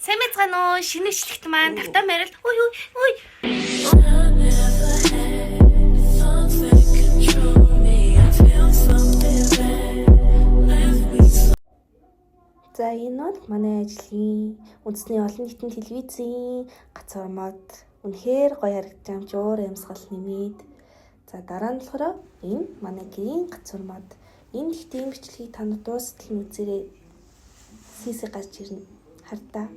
Сайн мэцгаано шинэ ишлэгт маань тавтаа марил. Ой. За энэ бол манай ажлын үндэсний олон нийтийн телевизийн гацар мод үнэхээр гоё харагдаж байгаа юм чи өөр юмсгал нэмээд. За дараа нь болохоор энэ манай гэрийн гацар мод. Энэ их тийм бичлэгийг та нар дуустал нь үзээрэй. Сисэ гарч ирнэ. Хардаа.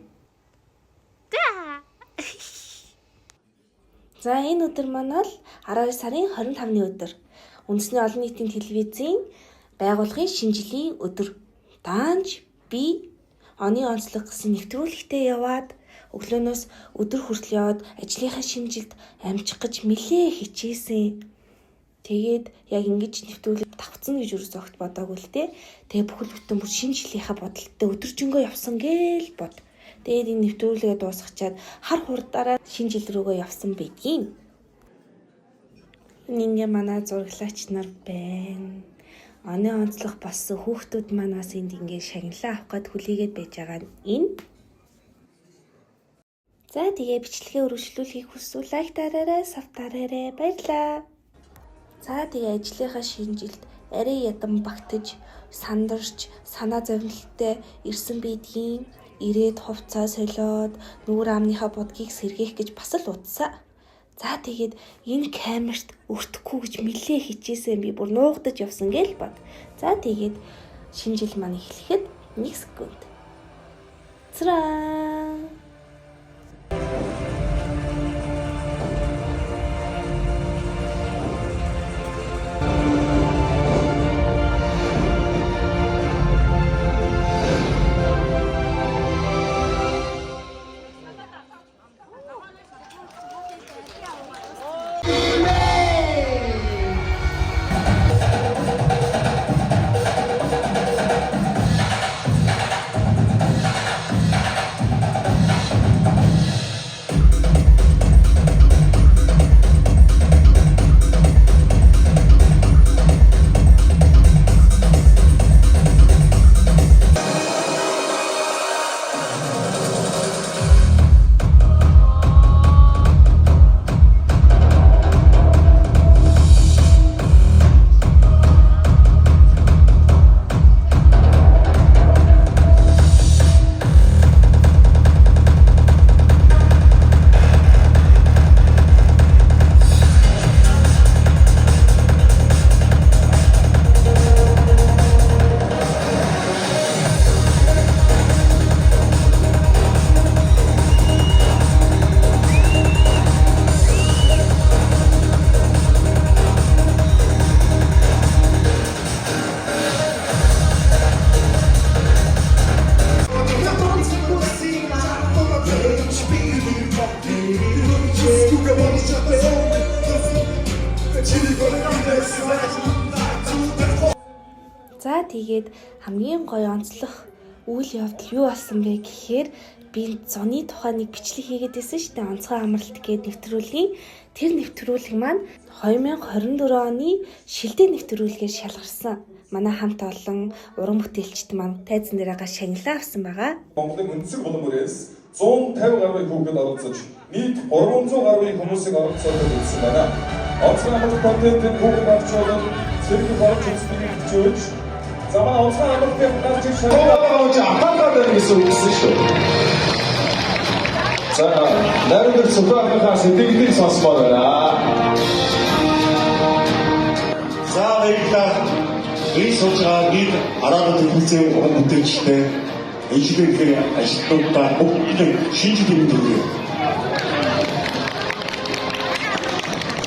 За энэ өдөр маань бол 12 сарын 25-ны өдөр. Үндэсний олон нийтийн телевизийн байгууллагын шинэ жилийн өдөр. Даанч би оны онцлог гэсэн нэвтрүүлэгтээ яваад өглөөнөөс өдөр хүртэл яваад ажлынхаа шинэ жилд амжих гэж нэлээ хичээсэн. Тэгээд яг ингэж нэвтрүүлэг давцсан гэж юус огт бодоагүй л те. Тэгээ бүхэл бүтэн бүр шинэ жилийнхаа бодолтой өдөржингөө явсан гээл бод. Тэгээд энэ нэвтрүүлгээ дуусгачаад хар хурдаараа шинэ жил рүүгээ явсан байдгийн. Энэ ингээ манай зураглаач нар байна. Оны онцлог болсон хүүхдүүд маань бас энд ингээ шагналаа авах гээд хүлээгээд байж байгаа энэ. За тэгээ бичлэгээ үргэлжлүүлэхийг хүсвэл лайк дараарай, сав дараарай. Баярлалаа. За тэгээ ажлынхаа шинэ жилд арай ядан багтаж, сандарч, санаа зовнилттой ирсэн байдгийн. Ирээд хувцас солиод нүүр амныхаа будгийг сэргээх гэж бас л утсаа. За тэгээд энэ камерт өртөхгүй гэж нэлээ хичээсэн би бүр нуугдаж явсан гээл бод. За тэгээд шинэ жил маань эхлэхэд 1 секунд. Цраа. За тэгээд хамгийн гоё онцлог үйл явдал юу болсон бэ гэхээр би зуны тухай нэг бичлэг хийгээд байсан шүү дээ. Онцгой амралт гээд нэвтрүүлгийн тэр нэвтрүүлэг маань 2024 оны шилдэг нэвтрүүлгээр шалгарсан. Манай хамт олон уран бүтээлчд маань тайзан дээр гаш шагналаа авсан байгаа. Монголын өнцөг булан бүрээс 150 гаруй хүүхэд оролцож нийт 300 гаруй хүмүүсийг оролцуулж ирсэн байна. Онцгой амралт контентын хүүхэд авчруулан цэрэг болж үздэг хичээж замаа онцгой амралтын гарч ирж шагналж ахаагаад гэсэн үгсэн шүү. За нарийн цуглаахаас сэтгэлийг сонсмоор байна. За баярлалаа. Энэ суулгаа бид араад төлөвлөсөн уран бүтээлчтэй ижлэгийн ажилтнуудаа бүгд шинжилгээ хийдэг.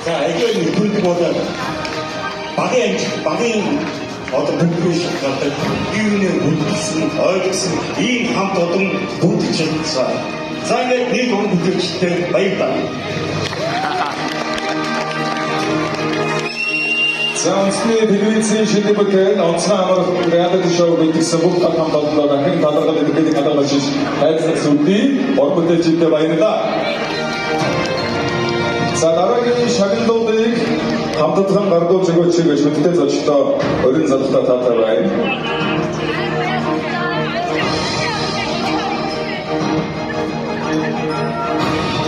За ажил нөхөрлөг болоод багийн одоо бүгдээ шалтгаалдаг биений бүдэлсэн ойлгосон ийм хамт олон бүгд чадсан. За ингээд нэг уран бүтээлчтэй баярлалаа. За онцны телевизийн шинэ бүтээл онцгой амралт реалити шоу гэдгсэн бүх хамт олонноо дахин талархал өгөхөд хадгалж хайрцаг сүлдий уран бүтээлчтэй баярлалаа. За дараагийн шагналуудыг хамтдхан гардуу зөгөөч гэж шүтдэг зочдоо өрн залтаа таатай байна.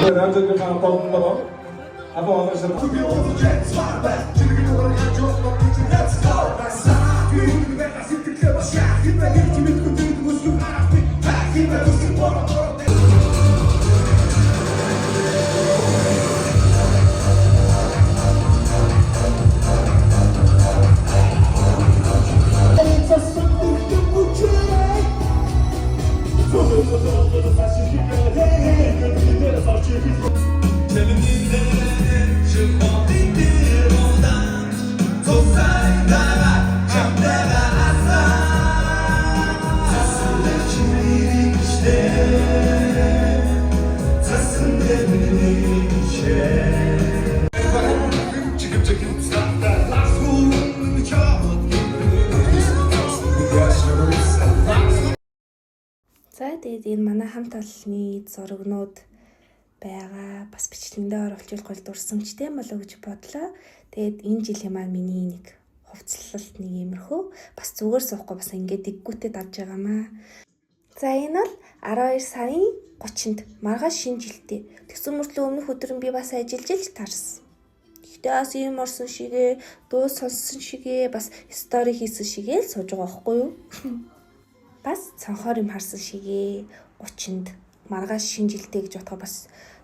Радиогийн хамтлагаар одоо оношоо За тэгээд энэ манай хамт олонны зурагнууд байгаа. Бас бичлэгэндээ оруулж голдурсамжтэй болов гэж бодлоо. Тэгээд энэ жилийн маань миний нэг хувцлалт нэг иймэрхүү. Бас зүгээр суухгүй бас ингээд дэггүүтээ давж байгаамаа. За энэ бол 12 сарын 30-нд маргааш шинэ жилдээ. Тэгсэн мөртлөө өмнөх өдөр нь би бас ажиллаж таарсан. Гэхдээ бас ийм орсон шигээ, дуу сонссон шигээ, бас стори хийсэн шигээ л сууж байгаа байхгүй юу? Бас цонхоор юм харсан шигээ 30-нд маргааш шинэ жилдээ гэж бодохоо бас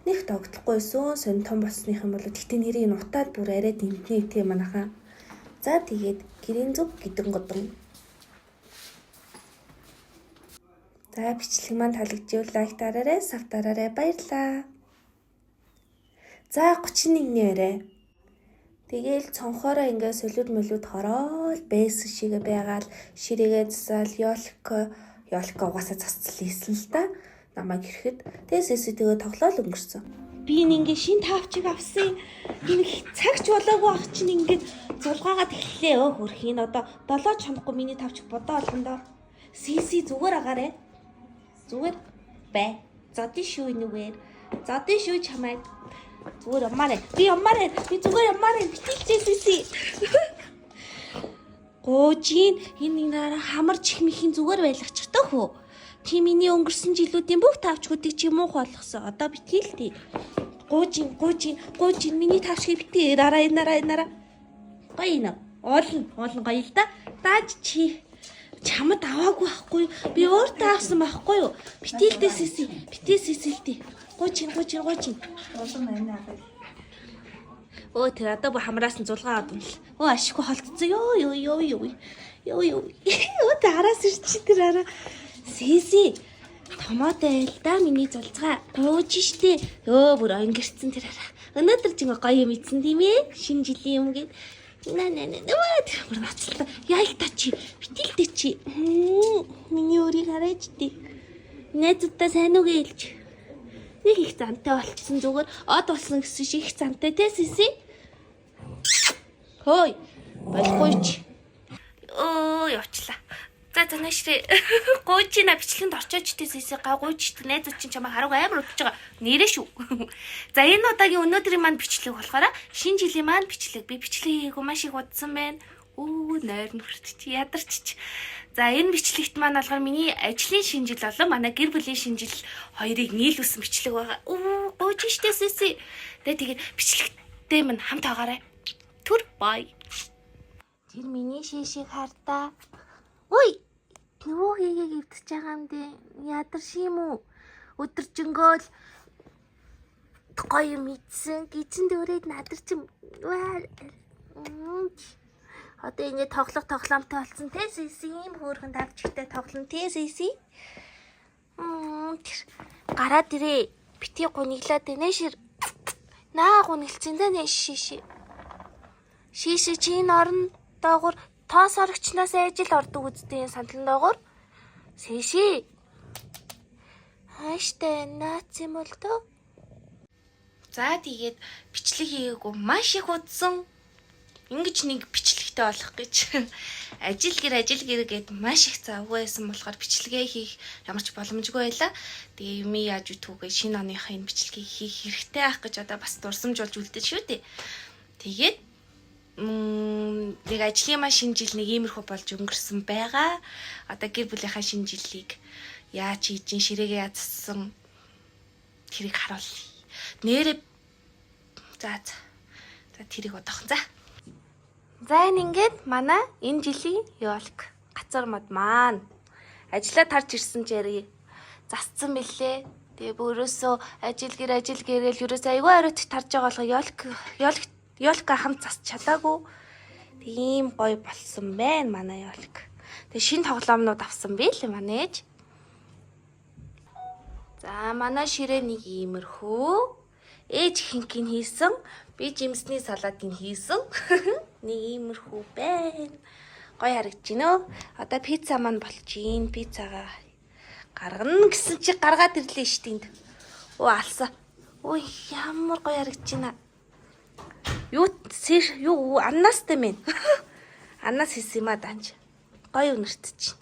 нэг тогтлохгүй байсан. Сонь том болсных юм бол тэгтээ нэрийг нутаад бүр арай дэмтний тийм манайхаа. За тэгээд гэрийн зүг гидэн годон. За бичлэг маань таалагдчихвал лайк дараарай, сав дараарай, баярлаа. За 31-ний өрөө. Тэгээл цонхоороо ингээ солиуд молиуд хороол байсан шигээ байгаал ширээгээ засаал ёлко угаасаа цацлээсэн л да. Намайг ирэхэд тэсэсээ тэгээ тоглоол өнгөрсөн. Би ингээ шин тавчиг авсан. Энэ цагч болоогүй ах чинь ингээ зулгаагаад эхлээ өө хөрхийн одоо 7 чанахгүй миний тавчиг бодоо олгондоо. Сиси зүгээр агаарэ. Зүгээр бай. Зодын шүү нүгээр. Зодын шүү чамайг. Зүгээр ямаарэ. Би ямаарэ. Би зүгээр ямаарэ. Битэлжээсэсэ. Гоожин энэ нара хамар чихмхийн зүгээр байлгачих таа хөө. Чи миний өнгөрсөн жилүүдийн бүх тавчгуудыг чи муу болгосон. Одоо битгэлтэй. Гоожин миний тавчгийг битээ. Нараа. Гоё нэ. Оолн гоё л да. Дааж чи чамд аваагүй байхгүй. Би өөртөө авсан байхгүй юу? Битэлдээсэсэ. Битээсэсэлтэй. Гоожин. Олон амин аваа. Өө тэр одоо бо хамраас нь зулгаа аваад юм л. Өө ашиггүй холтцсон. Йоо. Өө тараас ирчих тэр араа. Сиси. Томоотой л да миний зулцгаа. Гоож штэ. Өө бүр өнгөрцөн тэр араа. Өнөөдөр ч гоё юм ийцэн тийм ээ. Шинэ жилийн юм гээд. Тэр бүр нацлаа. Яалтаа чи. Битэлдээ чи. Миний өрийг хараач тий. Найзуудаа сайн уу гэлж. Нэг их зантай болцсон зүгээр од болсон гэсэн шиг их зантай те Сиси. Хөөе. Болохгүй чи. Явчлаа. За нэшрээ. Гуйчина бичлэгэнд орчооч те Сиси гагуйч найзууд чинь чамаа хараг амар удаж байгаа. Нэрээ шүү. За энэ удаагийн өнөөдрийн маань бичлэг болохоор шинэ жилийн маань бичлэг. Би бичлэгийг маш их удсан байна. Нойр нүрт чи ядарч. За энэ бичлэгт маань болохоор миний ажлын шинэ жил болон манай гэр бүлийн шинэ жил хоёрыг нийлүүлсэн бичлэг байгаа. Гойж штэ Сиси. Тэгээд бичлэгтэй минь хамт байгаарай. Түр бай. Тэр миний шишиг хардаа. Ой. Нөгөө хийгээ гівдэж байгаа юм дээ. Ядарч юм уу? Өдөржингөөл гоё юм ийдсэн. Гизэн дөрөөд надарч юм. Одоо ингэ тоглоомтой болсон те Сиси юм хөөрхөн тавчигтай тоглоом те Сиси. Гараад ирээ. Бити гуниглаад байна шир. Наа гунилцэн да нэш шиши. Шиши чинь орон доогор тоос орогчнаас ажил ордог үсттэй сандлан доогор. Сиши. Хааштай наац юм бол тоо. За тэгээд бичлэг хийгээгүй маш их удсан. Ингэж нэг бичлэгтэй болох гэж ажил гэр гээд маш их завгүй байсан болохоор бичлэгээ хийх ямар ч боломжгүй байлаа. Тэгээ юм яаж үтгүүгээ шинэ оныхаа энэ бичлэгийг хийх хэрэгтэй ах гэж одоо бас дурсамж болж үлдэн шүү дээ. Тэгээд нэг ажлын маань шинэ жил нэг иймэрхүү болж өнгөрсөн байгаа. Одоо гэр бүлийнхаа шинэ жилийг яаж хийж ширээгээ язсан тэрийг харуулъя. Нэрээ за тэрийг одоохон за. За энэ ингээд манай энэ жилийн ёолк гацар мод маань ажиллаа тарж ирсэн чирээ засцсан бэлээ. Тэгээ бүрөөсөө ажил гэрэл ерөөсөө айгүй хариут тарж байгаа болохоо ёолка хамт засч чадаагүй. Тийм гоё болсон байна манай ёолк. Тэгээ шинэ тоглоомнууд авсан бэ л манайж. За манай ширээ нэг иймэрхүү ээж хинкийн хийсэн, би жимсний салаатыг хийсэн. Нэг иймэрхүү байна. Гоё харагдаж байна өө. Одоо пицца маань болж гин. Пиццагаа гаргана гэсэн чи гаргаад ирлээ штийнд. Оо алсаа. Ой ямар гоё харагдаж байна. Юу аннастай мэн. Аннас хийсэн юм а данж. Гоё өнөртөж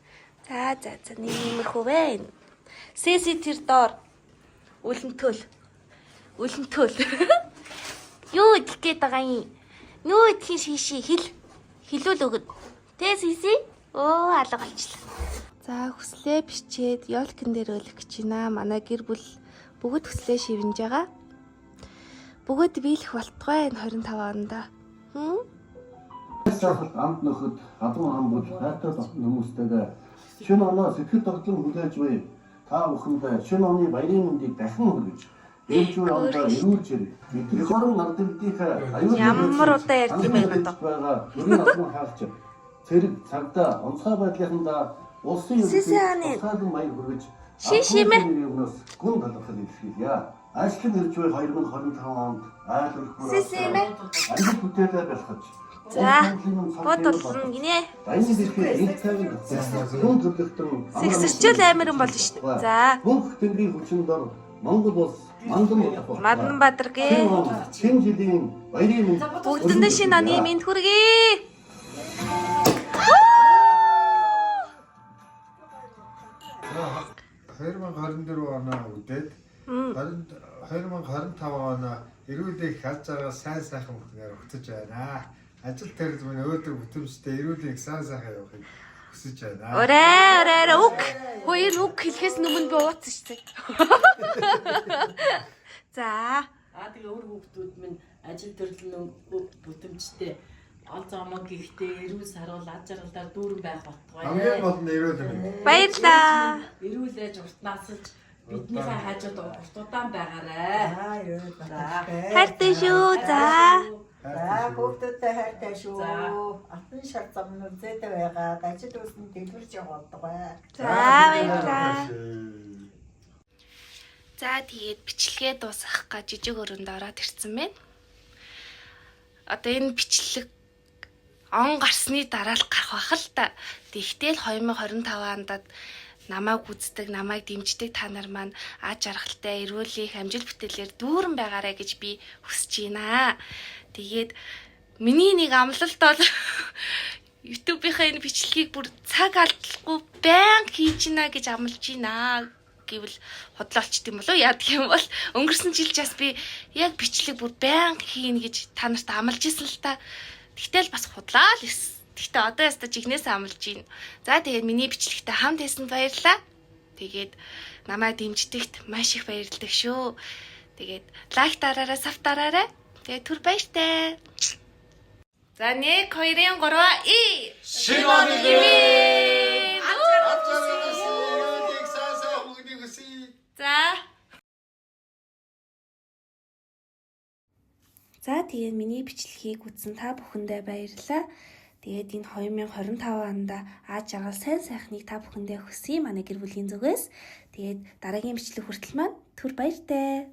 байна. За нэг иймэрхүү байна. Сэси тэр доор үлэнтөл. Юу идэх гээд байгаа юм? Нөө идэхин шиши хилүүл өгöd. Тэ сэси? Оо алга болчихлоо. За хүслээ бичээд ёолкин дээр өөлөх гэж байна. Манай гэр бүл бүгд хүслээ шивнэж байгаа. Бүгд биелэх болтугай энэ 25 онд. Амт нөхөд гадуун хамбууд хайртай хүмүүстэйгээ шинэ оноо сэтгэл тогтлон хүлээж буй та бүхэндээ шинэ оны баярын мэндийг дахин хүргэж ээлжгүй ондоо эрүүлж ирэх хорон нардагдийнхаа аюул Ямар удаа ярьд юм бэ одоо? байгаа өрийн асуун хаагч цэрэг цагдаа онцгой байдлынхаа улсын ерөнхий баяр хүргэж юмнаас гүн талархал илэрхийлье. Ажлын ирж буй 2025 онд айлгуулбар ажил бүтээлээ бэлхэж За бодулна гинэ. Сэгсэрчэл амирэн болно шүү дээ. За. Бүх тэмдгийн хүчин дор Монгол улс Мадан Баатар гээ. шинэ жилийн баярын мэнд Бүгдэндээ шинэ оны мэнд хүргэе. 2024 оноо үдээд 2025 оноо эрүүл их хаз жаргал сайн сайхан бүхнээр өгтөж байна. Ажил төрөл мөн өөдрөг бүтэмжтэй эрүүл их сайн сайхан явахыг хүсэж байна. Орой үг. Хоёр үг хэлэхээс өмнө би ууцсан шүү дээ. За. Тэгээ өөр хүүхдүүд минь ажил төрөл бүтэмжтэй ол зоомог гихтээ эрүүл сарвал аж аргалаар дүүрэн байх болтугай. Хамгийн гол нь эрүүл юм. Баярлаа. Эрүүл ээж уртнаасч биднийхээ хажууд уртудаан байгаарай. Хайртай шүү. За. Хүүхдүүдтэй хайртай шүү. Алтан шар замнууд зэдэ байгаа. Ажил үйлсэнд дэлгэрж яваад байгаа. За баярлаа. За тэгээд бичлэгээ дуусгах гэж жижиг өрөөнд ороод ирсэн байна. Одоо энэ бичлэг он гарсны дараа л гарах бах л та. Тэгтэл 2025 онд намайг үздэг, намайг дэмждэг та нар маань аж аргалтай эрүүл их амжилт бүтээлээр дүүрэн байгаарай гэж би хүсэж байна. Тэгээд миний нэг амлалт бол YouTube-ийнхаа энэ бичлэгийг бүр цаг алдахгүй байнга хийж гинэ гэж амлаж байна гэвэл хотлолчт юм болов яадаг юм бол өнгөрсөн жил бас би яг бичлэг бүр байнга хийн гэж та нарт амлаж исэн л та. Тэгтэл бас худлаа л эс. Тэгтээ одоо яста жигнээс амлаж байна. За тэгээд миний бичлэгтээ хамт хийсэнд баярлалаа. Тэгээд намайг дэмждэгт маш их баярлалаа шүү. Тэгээд лайк дараарай, сав дараарай. Тэгээд түр баяртай. За 1 2 3 и Шинэ оны мэнд. За тэгээд миний бичлэгийг үзсэн та бүхэндээ баярлалаа. Тэгээд энэ 2025 онд аж аргал сайн сайхныг та бүхэндээ хүсье манай гэр бүлийн зүгээс. Тэгээд дараагийн бичлэг хүртэл маань түр баяртай.